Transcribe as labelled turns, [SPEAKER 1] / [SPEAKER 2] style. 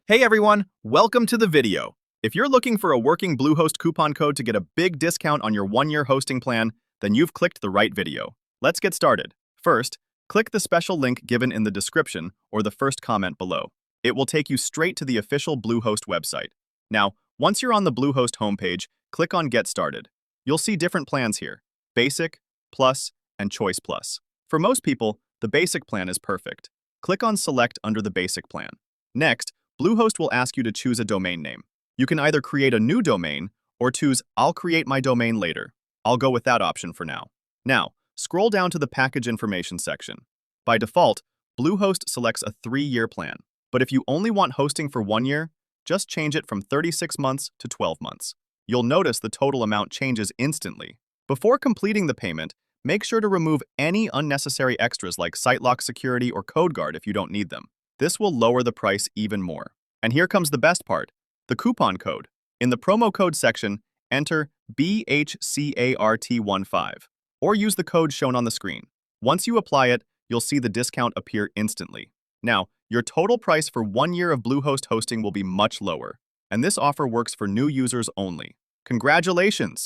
[SPEAKER 1] Hey everyone, welcome to the video. If you're looking for a working Bluehost coupon code to get a big discount on your one-year hosting plan, then you've clicked the right video. Let's get started. First, click the special link given in the description or the first comment below. It will take you straight to the official Bluehost website. Now, once you're on the Bluehost homepage, click on Get Started. You'll see different plans here: Basic, Plus, and Choice Plus. For most people, the Basic plan is perfect. Click on Select under the Basic plan. Next, Bluehost will ask you to choose a domain name. You can either create a new domain or choose I'll create my domain later. I'll go with that option for now. Now, scroll down to the package information section. By default, Bluehost selects a 3-year plan. But if you only want hosting for 1 year, just change it from 36 months to 12 months. You'll notice the total amount changes instantly. Before completing the payment, make sure to remove any unnecessary extras like site lock security or code guard if you don't need them. This will lower the price even more. And here comes the best part, the coupon code. In the promo code section, enter BHCART15 or use the code shown on the screen. Once you apply it, you'll see the discount appear instantly. Now, your total price for 1 year of Bluehost hosting will be much lower, and this offer works for new users only. Congratulations!